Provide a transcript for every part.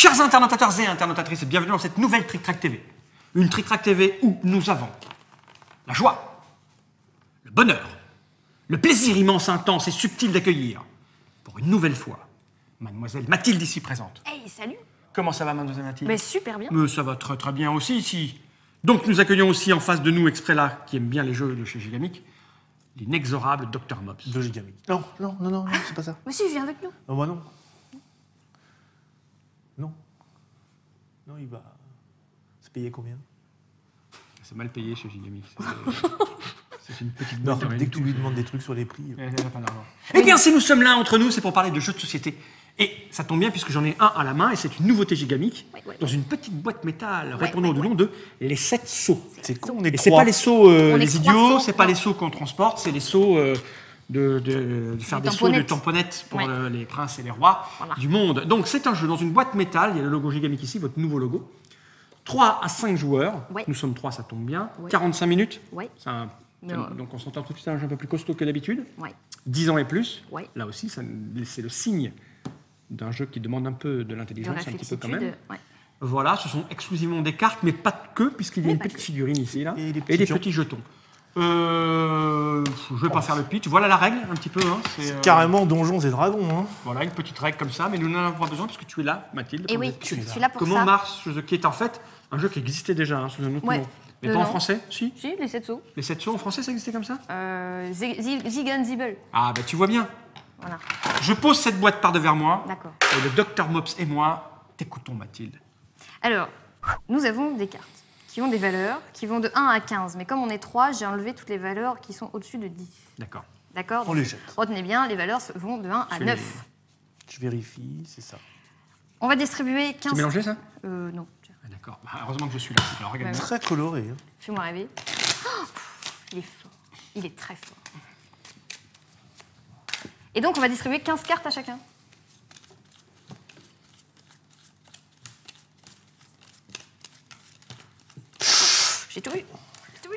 Chers internautateurs et internautatrices, bienvenue dans cette nouvelle Trick Track TV. Une Trick Track TV où nous avons la joie, le bonheur, le plaisir immense, intense et subtil d'accueillir, pour une nouvelle fois, mademoiselle Mathilde ici présente. Hey, salut. Comment ça va, mademoiselle Mathilde? Mais super bien. Ça va très très bien aussi ici. Donc nous accueillons aussi en face de nous, exprès là, qui aime bien les jeux de chez Gigamic, l'inexorable Dr Mops. De Gigamic. Non, c'est pas ça. Mais si, viens avec nous. Non, moi non. Non. Non, il va se payer combien? C'est mal payé chez Gigamic. C'est une petite Non, boîte de dès que tu lui tout. demandes des trucs sur les prix. Elle n'a pas d'argent. Eh bien, si nous sommes là entre nous, c'est pour parler de jeux de société. Et ça tombe bien puisque j'en ai un à la main et c'est une nouveauté Gigamic dans une petite boîte métal répondant au nom de les 7 seaux. C'est con, on est Et c'est trois. pas les seaux est les idiots, croissants, c'est pas non. les seaux qu'on transporte, c'est les seaux de faire des seaux de tamponnettes pour les princes et les rois du monde. Donc c'est un jeu dans une boîte métal, il y a le logo Gigamic ici, votre nouveau logo. 3 à 5 joueurs, nous sommes 3, ça tombe bien. 45 minutes, donc on s'entend tout de suite un jeu un peu plus costaud que d'habitude. 10 ans et plus, là aussi c'est le signe d'un jeu qui demande un peu de l'intelligence, un petit peu quand même. Voilà, ce sont exclusivement des cartes, mais pas que, puisqu'il y a une petite figurine ici, là, et des petits jetons. Je ne vais pas faire le pitch. Voilà la règle, un petit peu. Hein. C'est carrément Donjons et Dragons. Hein. Voilà, une petite règle comme ça, mais nous n'en avons pas besoin, parce que tu es là, Mathilde. Et oui, je suis là pour ça. Comment marche ce qui est en fait un jeu qui existait déjà, hein, sous un autre nom. Mais pas en français, si? Si, les 7 sauts. Les 7 sauts en français, ça existait comme ça? Zig and Zibble. Ah, bah tu vois bien. Voilà. Je pose cette boîte par devers moi. D'accord. Et le Dr Mops et moi, t'écoutons, Mathilde. Alors, nous avons des cartes qui ont des valeurs qui vont de 1 à 15. Mais comme on est 3, j'ai enlevé toutes les valeurs qui sont au-dessus de 10. D'accord. D'accord? On les jette. Retenez bien, les valeurs vont de 1 à 9. Je vérifie, c'est ça. On va distribuer 15... C'est mélangé, ça? Non. Ah, d'accord. Bah, heureusement que je suis là. Alors, regarde. Très coloré. Hein. Fais-moi rêver. Oh, il est fort. Il est très fort. Et donc, on va distribuer 15 cartes à chacun. J'ai tout vu. Je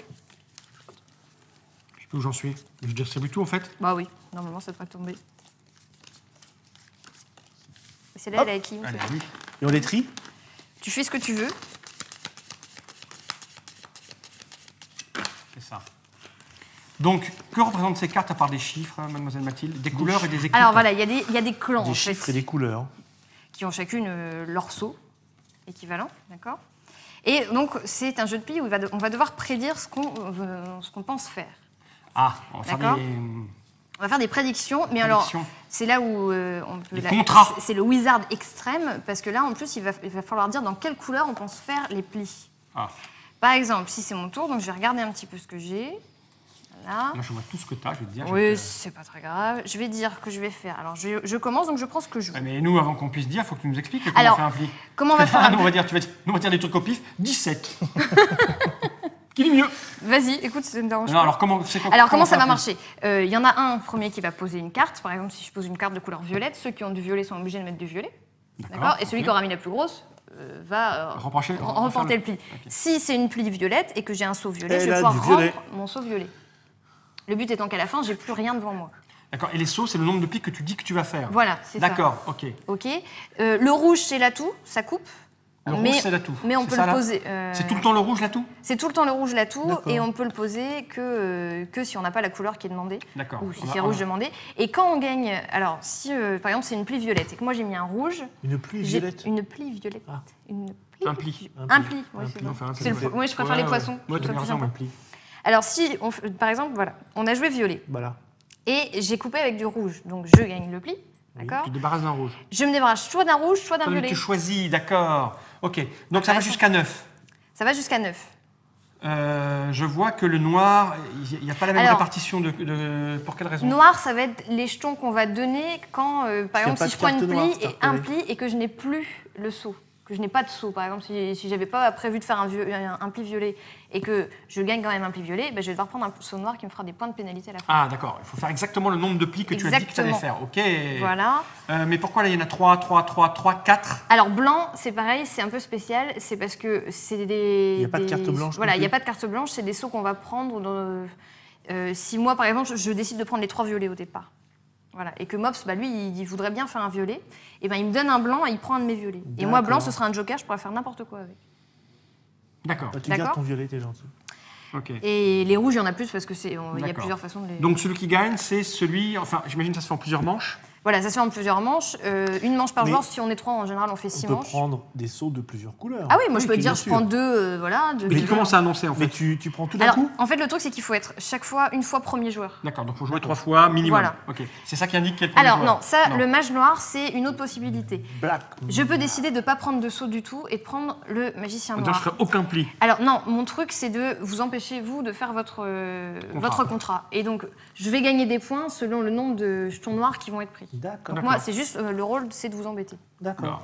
sais plus où j'en suis. Je distribue tout, en fait. Bah oui, normalement, ça devrait tomber. Et c'est là, elle est avec qui? Allez, lui. Et on les trie? Tu fais ce que tu veux. C'est ça. Donc, que représentent ces cartes à part des chiffres, hein, mademoiselle Mathilde? Des couleurs et des équipes? Alors voilà, il y a des clans, Des en chiffres fait, et des couleurs. qui ont chacune leur sceau équivalent, d'accord? Et donc, c'est un jeu de billes où on va devoir prédire ce qu'on pense faire. Ah, on va faire D'accord. des... On va faire des prédictions, mais alors, c'est là où on peut... Les contrats. C'est le wizard extrême, parce que là, en plus, il va falloir dire dans quelle couleur on pense faire les plis. Ah. Par exemple, si c'est mon tour, donc je vais regarder un petit peu ce que j'ai. Voilà. Là, je vois tout ce que tu as, je vais te dire. Oui, c'est pas très grave. Je vais dire que je vais faire. Alors, je commence, donc je prends ce que je veux. Ouais, mais nous, avant qu'on puisse dire, il faut que tu nous expliques comment Alors, on fait un pli. comment on va faire un Nous, pli? on va dire, nous, on va dire des trucs au pif. 17. Qui dit mieux? Vas-y, écoute, ça me dérange Non, pas. alors, comment ça va marcher? Il y en a un premier qui va poser une carte. Par exemple, si je pose une carte de couleur violette, ceux qui ont du violet sont obligés de mettre du violet. D'accord. Et celui qui aura mis la plus grosse va remporter le pli. Okay. Si c'est une pli violette et que j'ai un seau violet, je vais pouvoir rendre mon seau violet. Le but étant qu'à la fin, j'ai plus rien devant moi. D'accord. Et les sauts, c'est le nombre de plis que tu dis que tu vas faire. Voilà, c'est ça. D'accord, ok. Ok. Le rouge, c'est l'atout, ça coupe. Le rouge, c'est l'atout. Mais on peut le poser. C'est tout le temps le rouge, l'atout? C'est tout le temps le rouge, l'atout, et on peut le poser que si on n'a pas la couleur qui est demandée. D'accord. Ou si c'est rouge demandé. Et quand on gagne. Alors, si par exemple c'est une pli violette et que moi j'ai mis un rouge. Une pli violette? Une pli violette. Ah. Un pli, oui, je préfère les poissons. Ouais, tu as raison, un pli. Alors, si, par exemple, voilà, on a joué violet. Voilà. Et j'ai coupé avec du rouge. Donc, je gagne le pli. D'accord. Tu te débarrasses d'un rouge. Je me débarrasse soit d'un rouge, soit d'un violet. Tu choisis, d'accord. Ok. Donc, ça va jusqu'à 9. Ça va jusqu'à 9. Je vois que le noir, il n'y a pas la même répartition pour quelle raison? Noir, ça va être les jetons qu'on va donner quand, par exemple, si je prends une pli et un pli et que je n'ai plus le seau. Que je n'ai pas de seau. Par exemple, si j'avais pas prévu de faire un pli violet et que je gagne quand même un pli violet, ben je vais devoir prendre un seau noir qui me fera des points de pénalité à la fin. Ah, d'accord. Il faut faire exactement le nombre de plis que tu as dit que tu allais faire. Ok. Voilà. Mais pourquoi là, il y en a 3, 4? Alors, blanc, c'est pareil, c'est un peu spécial. C'est parce que c'est des... Il n'y a pas de carte blanche. Voilà, il n'y a pas de carte blanche. C'est des seaux qu'on va prendre. Si moi, par exemple, je décide de prendre les 3 violets au départ. Voilà. Et que Mops, bah, lui, il voudrait bien faire un violet. Et ben il me donne un blanc et il prend un de mes violets. Et moi, blanc, ce sera un joker, je pourrais faire n'importe quoi avec. D'accord. Tu gardes ton violet, t'es gentil. Okay. Et les rouges, il y en a plus parce que il y a plusieurs façons de les... Donc celui qui gagne, c'est celui... Enfin, j'imagine que ça se fait en plusieurs manches. Voilà, ça se fait en plusieurs manches. Une manche par joueur, si on est 3, en général, on fait 6 manches. On peut prendre des sauts de plusieurs couleurs. Ah oui, moi je peux te dire, je prends 2, voilà. Mais tu commences à annoncer en fait. Mais tu prends tout d'un coup. En fait, le truc, c'est qu'il faut être chaque fois, une fois premier joueur. D'accord, donc il faut jouer 3 fois minimum. Voilà. Ok. C'est ça qui indique quel premier Alors joueur. non, ça, le mage noir, c'est une autre possibilité. Black. Je peux décider de ne pas prendre de saut du tout et de prendre le magicien noir. Donc je ferai aucun pli. Alors non, mon truc, c'est de vous empêcher, vous, de faire votre contrat. Et donc, je vais gagner des points selon le nombre de jetons noirs qui vont être pris. D'accord. Donc moi, c'est juste, le rôle, c'est de vous embêter. D'accord.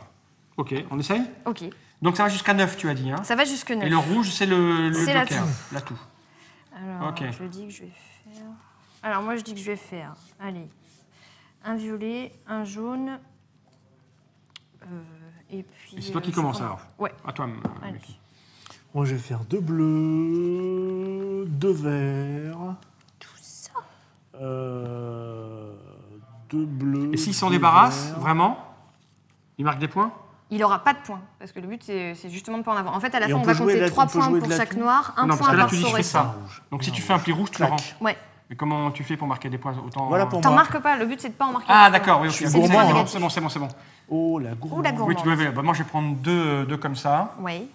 Ok, on essaye. Ok. Donc ça va jusqu'à 9, tu as dit. Hein. Ça va jusque 9. Et le rouge, c'est le joker. L'atout. Alors, ok. je dis que je vais faire... Alors, moi, je dis que je vais faire, allez, un violet, un jaune, et puis... Et c'est toi qui commences alors. Ouais. À toi. Allez. Moi, je vais faire 2 bleus, 2 verts. Tout ça. 2 bleus. Et s'il s'en débarrasse, vraiment, il marque des points? Il n'aura pas de points, parce que le but, c'est justement de ne pas en avoir. En fait, à la fin, on on va peut compter 3 on peut points jouer pour de chaque l'atout. noir, un Non, point parce que là, par tu dis saut je fais restant. ça. Donc si tu fais un pli rouge, tu le rends. Ouais. Mais comment tu fais pour marquer des points autant? Voilà pour T'en moi. marques pas, le but, c'est de ne pas en marquer. Ah d'accord, oui, ok. Je suis gourmand, hein. C'est bon, c'est bon, c'est bon. Oh, la gourmande. Ou la gourmande. Oui, tu dois... bah, moi, je vais prendre deux comme ça. Oui.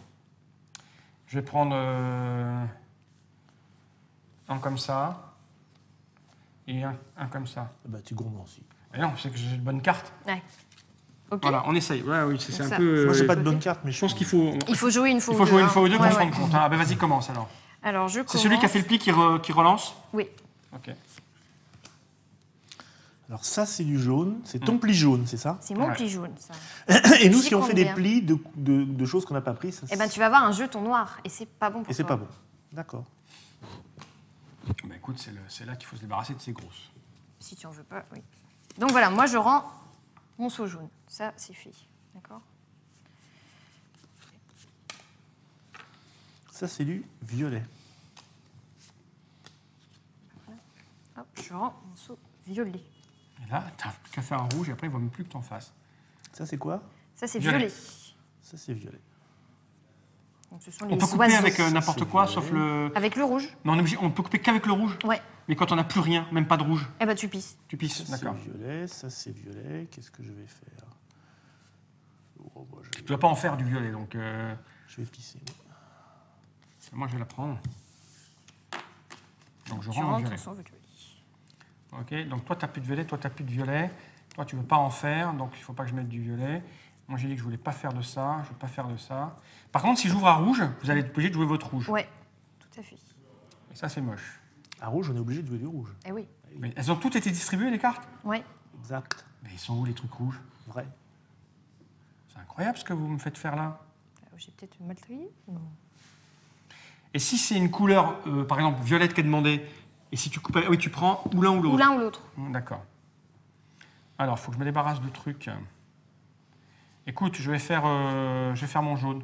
Je vais prendre un comme ça et un comme ça. Bah, tu es gourmand aussi. Mais non, c'est que j'ai une bonne carte. Ouais. Ok. Voilà, on essaye. Ouais, oui, c'est un ça, peu... Moi, j'ai pas de côté. bonne carte, mais Je pense qu'il faut... Il faut jouer une fois Il faut jouer une fois ou deux pour Ouais, se ouais. rendre compte. Hein. Ah ben vas-y, commence alors. Alors, je commence. C'est celui qui a fait le pli qui relance? Oui. Ok. Alors ça, c'est du jaune. C'est ton pli jaune, c'est ça? C'est mon Ouais. pli jaune, ça. Et nous, J'y si on compte fait des bien. plis de choses qu'on n'a pas pris, ça... Eh ben, tu vas avoir un jeton noir, et c'est pas bon pour Et c'est toi. pas bon. D'accord. Bah écoute, c'est là qu'il faut se débarrasser de ces grosses. Si tu en veux pas, oui. Donc voilà, moi, je rends mon seau jaune. Ça, c'est fait. D'accord? Ça, c'est du violet. Hop, je rends mon seau violet. Et là, t'as qu'à faire un rouge et après, il ne vaut même plus que t'en fasses. Ça, c'est quoi? Ça, c'est Violet. violet. Ça, c'est violet. Donc, ce sont On les peut couper oiseaux. avec n'importe quoi, violet. sauf le... Avec le rouge? Non, on peut couper qu'avec le rouge. Ouais. Mais quand on n'a plus rien, même pas de rouge, Eh ben, tu pisses. tu pisses. Ça, D'accord. c'est violet. Ça, c'est violet. Qu'est-ce que je vais faire? Oh, bah, Tu ne dois pas en faire du violet, donc... je vais pisser. Moi, je vais la prendre. Donc, je Tu rends mon rentres violet. son violet. Ok, donc toi, tu n'as plus de violet, toi, tu n'as plus de violet. Toi, tu ne veux pas en faire, donc il ne faut pas que je mette du violet. Moi, j'ai dit que je ne voulais pas faire de ça, je ne veux pas faire de ça. Par contre, si j'ouvre à rouge, vous allez être obligé de jouer votre rouge. Ouais, tout à fait. Et ça, c'est moche. À rouge, on est obligé de jouer du rouge. Eh oui. Mais elles ont toutes été distribuées, les cartes? Ouais. Exact. Mais ils sont où, les trucs rouges? Vrai. C'est incroyable ce que vous me faites faire là. J'ai peut-être mal trié? Non. Et si c'est une couleur, par exemple, violette qui est demandée, et si tu coupes... Oui, tu prends ou l'un ou l'autre. Ou l'un ou l'autre. D'accord. Alors, il faut que je me débarrasse de trucs. Écoute, je vais faire mon jaune.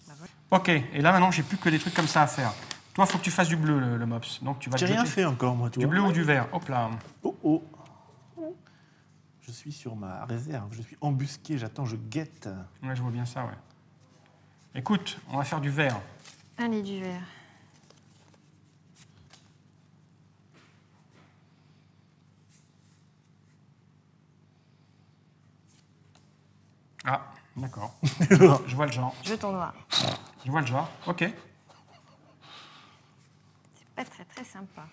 Bah ouais. Ok, et là maintenant, j'ai plus que des trucs comme ça à faire. Toi, il faut que tu fasses du bleu, le mops. Donc, tu vas J'ai te rien jeter fait encore, moi, tu du vois. bleu ou du vert. Hop là. Oh, oh. Je suis sur ma réserve. Je suis embusqué. J'attends, je guette. Ouais, je vois bien ça, ouais. Écoute, on va faire du vert. Allez, du vert. Ah, d'accord. Je vois le genre. Jeton noir. Je vois le genre. Ok. C'est pas très très sympa.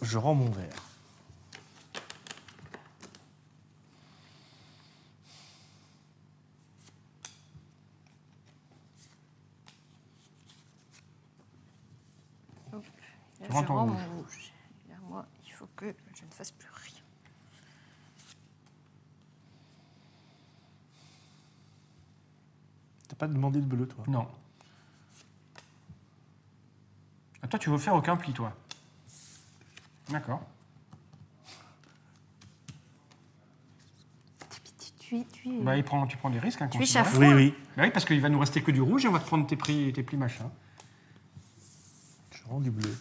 Je rends mon verre. Hop. Là, Tu rends je ton rends rouge. mon rouge. Et là, moi, il faut que je ne fasse plus rien. T'as pas demandé de bleu, toi? Non. Ah, toi, tu veux faire aucun pli, toi. D'accord. Bah, tu prends des risques. Hein, tu échafaudes. Oui. Bah oui, parce qu'il va nous rester que du rouge et on va te prendre tes plis machins. Je rends du bleu.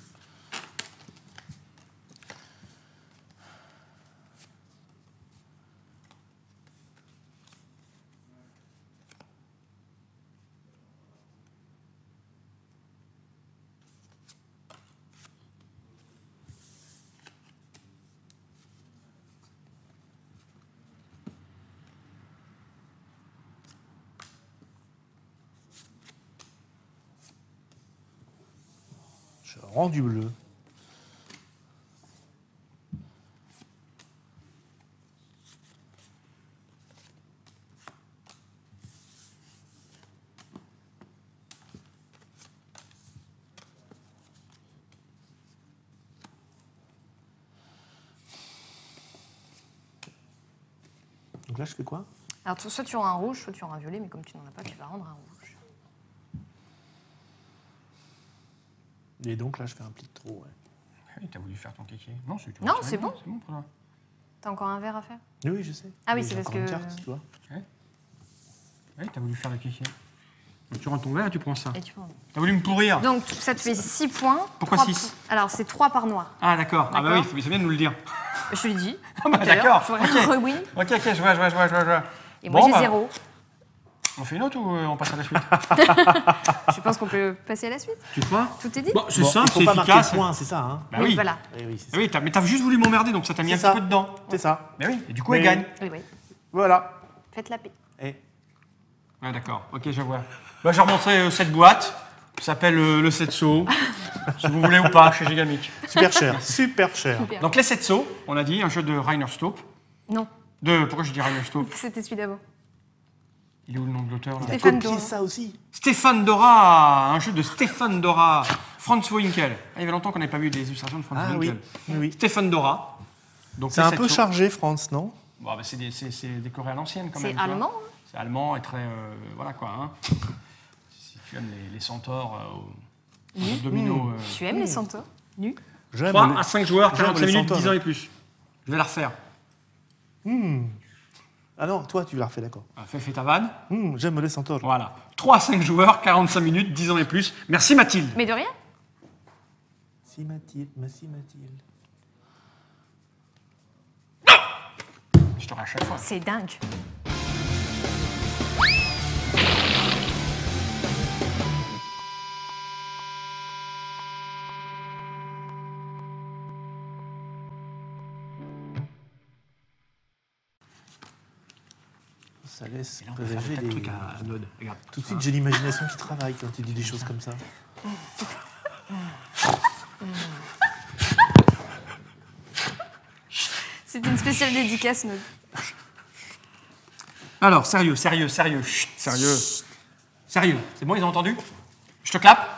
Je rends du bleu. Donc là, je fais quoi? Alors, soit tu auras un rouge, soit tu auras un violet, mais comme tu n'en as pas, tu vas rendre un rouge. Et donc là, je fais un pli de trop. Ouais. Oui, t'as voulu faire ton kéké. Non, c'est bon. C'est bon pour toi. T'as encore un verre à faire? Oui, je sais. Ah oui, c'est parce que... Une carte, tu vois. Ouais. Oui, t'as voulu faire le kéké. Donc, tu rends ton verre et tu prends ça. Et tu prends... T'as voulu me pourrir. Donc ça te fait 6 points. Pourquoi 6? Alors c'est 3 par noir. Ah d'accord. Ah bah oui, c'est bien de nous le dire. Je te l'ai dit. Ah bah d'accord. Ok, oui. Ok, je vois. Et moi j'ai 0. On fait une autre ou on passe à la suite? Je pense qu'on peut passer à la suite. Tu crois? Tout est dit. Bon, c'est simple, c'est efficace. Point, c'est ça, hein? Bah oui. Voilà. Oui, mais t'as juste voulu m'emmerder, donc ça t'a mis un petit peu dedans. C'est ça. Mais oui, et du coup, elle gagne. Oui. Voilà. Faites la paix. Ouais, d'accord. Ok, je vois. Bah, j'ai remontré cette boîte. Ça s'appelle le Setso. Si vous voulez ou pas, chez Gigamic. Super cher, super cher. Super. Donc les Setso, on a dit, un jeu de Rainer Stoop. Non. Pourquoi je dis Rainer Stoop? C'était celui d'avant. Il est où le nom de l'auteur là? Stéphane Dora. ça aussi. Stéphane Dora, un jeu de Stéphane Dora. Franz Winkel. Il y avait longtemps qu'on n'avait pas vu des illustrations de Franz Winkel. Oui. Stéphane Dora. C'est un peu chargé, France, non? Bon, bah, c'est décoré à l'ancienne quand même. C'est allemand. C'est allemand et très... voilà quoi. Hein. Si tu aimes les centaures au domino... Tu aimes les centaures? Nu. 3 à 5 joueurs, 45 minutes, 10 ans et plus. Je vais la refaire. Ah non, toi, tu l'as refait, d'accord. Fais ta vanne. J'aime les centaures. Voilà. 3 à 5 joueurs, 45 minutes, 10 ans et plus. Merci Mathilde. Mais de rien. Si Mathilde, Mathilde. Je te rachète à chaque fois. C'est dingue. Ça laisse Et là, on peut faire présager des trucs à Node. Regarde. Tout de suite, j'ai l'imagination qui travaille quand tu dis des choses comme ça. C'est une spéciale dédicace, Node. Alors, sérieux. Chut, sérieux. Sérieux. C'est bon, ils ont entendu? Je te clappe?